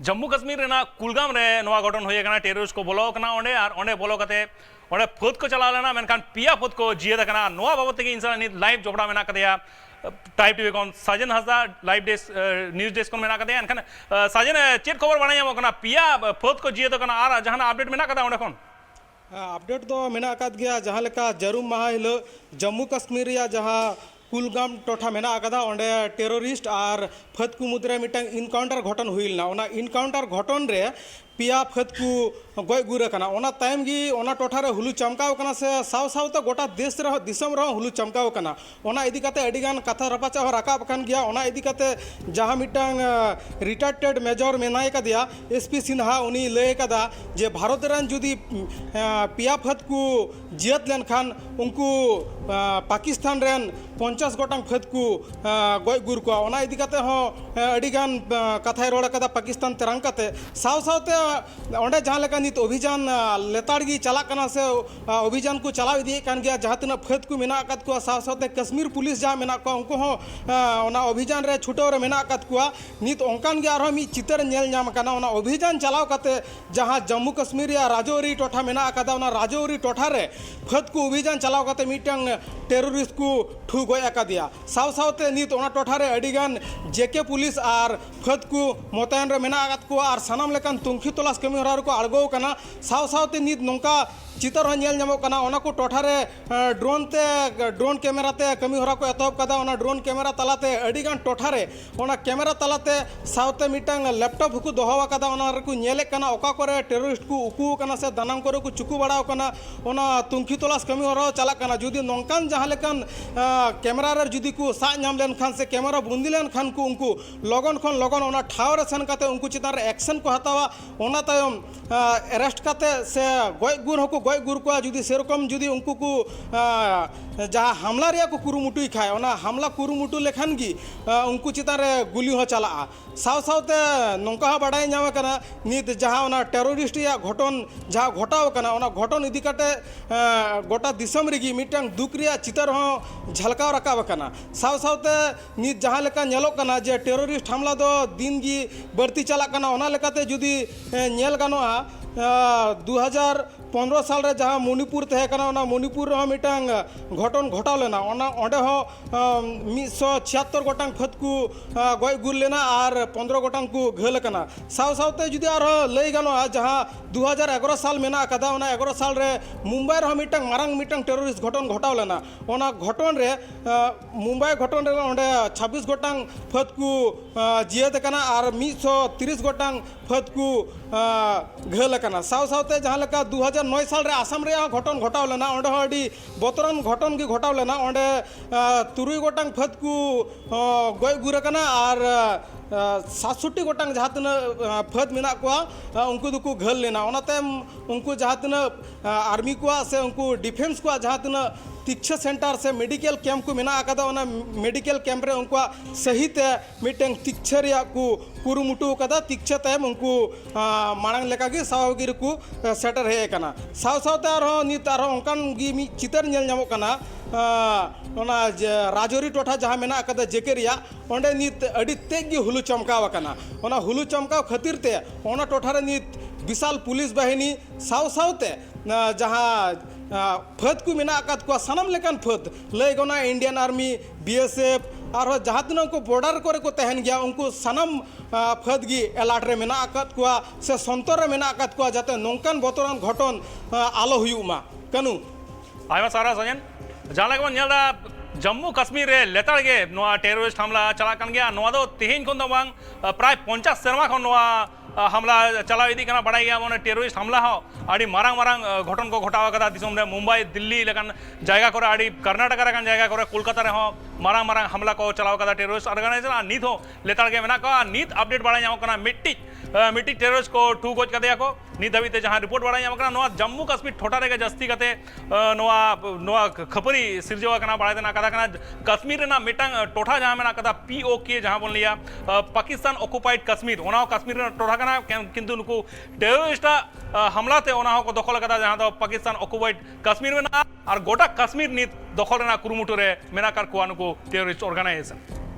जम्मू कश्मीर कुलगाम रे नवा घटन हुए टेररिस्ट को बोलो ओंडे और ओंडे बोलो कते ओंडे फौज को चला लेना मेनखान पिया फौज को जियत कना नवा बाबत तेगी इंसान नित लाइव जोड़ा मेना कदेया टाइप टीवी कोन साजन हसदा लाइव डेस्क न्यूज़ डेस्क कोन मेना कदेया एनखान साजन चेक खबर बानाय जामो कना पिया फौज को जियत कना आर जहां अपडेट मेना कदा ओंडे कोन अपडेट तो मेना अकाद गया जहाँ लेका जरूम माह हिलो जम्मू कश्मीर या जहाँ कुलगाम टोठा मेना अकादा ओंडे टेररिस्ट और फत को मुद्रे मिटंग इनकाउंटर घटन हुईलना ओना इनकाउंटर घटन रे पिया फत को गय गुर कना ओना टाइम गी ओना टोठा रे हुलु चमकाव कना से साव साव तो गोटा देश रे दिसम रे हुलु चमकाव कना ओना इदी कते अडिगान कथा रपाचा राकाब कन गया ओना इदी कते जहाँ मिटंग रिटायर्ड मेजर मेनाय कदिया एसपी सिन्हा उनी लय कदा जे भारत रन जुदी पिया फत को जियत लेन खान उनको पाकिस्तान रेन 50 गोटांग फत को गय गुर को ओना इदी कते हो अडिगान कथाय रोड कदा पाकिस्तान तेरंग कते साव सावते ओंडे जहाँ लेका नित अभियान लेताड़गी चला कना से अभियान को चलाव इदी कान गया जहाँ तना फत को मेना अकाद को साव सावते कश्मीर पुलिस जहाँ मेना को उनको हो ओना अभियान रे छुटो रे मेना अकाद को नित ओंकान गया आरो मी चितर नेल नाम कना ओना अभियान चलाव कते जहाँ जम्मू कश्मीर या राजौरी टोठा मेना अकादा ओना राजौरी टोठा रे फत को अभियान चलाव कते मिटंग टेररिस्ट को ठू गय अकादिया साव सावते नित ओना टोठा रे अडिगान जेके पुलिस और फत को मोतायन रे मेना अकाद को और सनम लेकान तुंखी तलाश कमी हरा को आड़गो कना साव सावते नित नोंका चितर को टोठा रे ड्रोन कैमरा ते कमी हरा को एतहब कदा ओना ड्रोन कैमरा तलाते अडिगान टोठा रे ओना कैमरा तलाते सावते मिटंग लैपटॉप को दोहवा कदा ओना रे को नेले कना ओका करे टेररिस्ट को उकू कना से दानाम करे को चुकू बड़ाव कना ओना तुंखी तलाश कमी हरा चला कना जुदी नोंकान जहाँ लेकान कैमरा रे जुदी को सा नाम लेन खान से कैमरा बुंदी लेन खान को उनको लगन खन लगन ओना ठाव रे सन कते उनको चितान रे एक्शन को हतावा ओना तायम अरेस्ट कते से गय गुर हो गय गुर को जुदी सेरकम जुदी उनको को जहाँ हमला रे को कुरुमुटुई खाए ओना हमला कुरुमुटु लेखान गी उनको चितान रे गुली हो चला साव सावते नौका बाडाय नाम कना नित जहाँ ओना टेररिस्ट या घटन जहाँ घटाव कना ओना घटन इदी कते गोटा दिसम रेगी मिटंग दुख रिया चितर हो झलकाव रकाव कना साव सावते नित जहाँ लेका नेलो कना जे टेररिस्ट हमला दो दिन गी बढ़ती चला कना ओना लेकाते जुदी नेल गानोआ 2015 साल रे जहाँ मणिपुर तहे कना ओना मणिपुर रे मिटंग घटन घटाव लेना ओना ओंडे हो 176 गोटांग फत को गय गुर लेना और 15 गोटांग को घल कना साव सावते जुदी आर लय गानो जहाँ 2011 साल मेना कदा ओना 11 साल रे मुंबई रे मिटंग मारंग मिटंग टेररिस्ट घटन घटाव लेना ओना घटन रे मुंबई घटन रे ओंडे 26 गोटांग फत को जियत कना और 130 गोटांग फत को घल कना साव सावते जहाँ लेका 2009 साल रे आसाम रे घटन घटाव लेना ओंडे हो अडी बतरन घटन की घटाव लेना ओंडे 3 गोटांग फत को गय गुर कना और 67 गोटांग जहाँ तना फत मेना को उनको दुको घल लेना ओनाते उनको जहाँ तना आर्मी को से उनको डिफेंस को जहाँ तना तीक्षा सेंटर से मेडिकल कैंप को मेना आकादा ओना मेडिकल कैंप रे उनको सही ते मिटंग तीक्षा रिया को कुरुमुटु कदा तीक्षा तयम उनको मांग लेका गी सावगिर को सेटर हे कना साव सावते आरो नित आरो ओंकान गी मी चितर नेल नामो कना ओना राजौरी टोठा जहाँ मेना आकादा जेके रिया ओंडे नित अडी तेग गी हुलु चमकाव कना ओना हुलु चमकाव खातिर ते ओना टोठा रे नित विशाल पुलिस बाहिनी साव सावते जहाँ फत को मेना आकाद को सनम लेकान फत लय गोना इंडियन आर्मी बीएसएफ और जहाँ तीन उनको बॉर्डर करे को तहन गया उनको सनम फत गी एलाट रे मेना आकाद को से संतर रे मेना आकाद को जाते नौकान बतरान घटन आलो हुयुमा कनु आयमा सारा सजन जहाँ लगे नेलदा जम्मू कश्मीर रे लेताड़ गे नोआ टेररिस्ट हमला चला कन गया नोआ दो तेहिन कोन दो बांग प्राय 50 सेरमा खन नोआ हमला चला इदी कना बड़ाई गया मोने टेररिस्ट हमला हो आड़ी मारंग मारंग घटन को घटावा कदा दिसम रे मुंबई दिल्ली लेकन जायगा करे आड़ी कर्नाटक रेकन जायगा करे कोलकाता रे हो मारंग मारंग हमला को चलाव कदा टेररिस्ट ऑर्गेनाइजेशन नित हो लेताड़ गे मेना का नित अपडेट बड़ाई जाम कना मिट्टी टेररिस्ट को ठू गोज कदया को नित दबिते जहां रिपोर्ट बड़ाई जाम कना नोआ जम्मू कश्मीर ठोटा रे जस्ती कते नोआ खपरी सिरजवा कना बड़ाई देना कदा कना कश्मीर रे ना मिटंग टोठा जहां मेना कदा पीओके जहां बोल लिया पाकिस्तान ऑक्युपाइड कश्मीर ओना कश्मीर टोठा कना किंतु नुकु टेररिस्ट हमला ते ओना को दखल कदा जहां दो पाकिस्तान ऑक्युपाइड कश्मीर में ना और गोटा कश्मीर नित दखल ना कुरुमुटु रे मेना कर को नुकु टेररिस्ट ऑर्गेनाइजेशन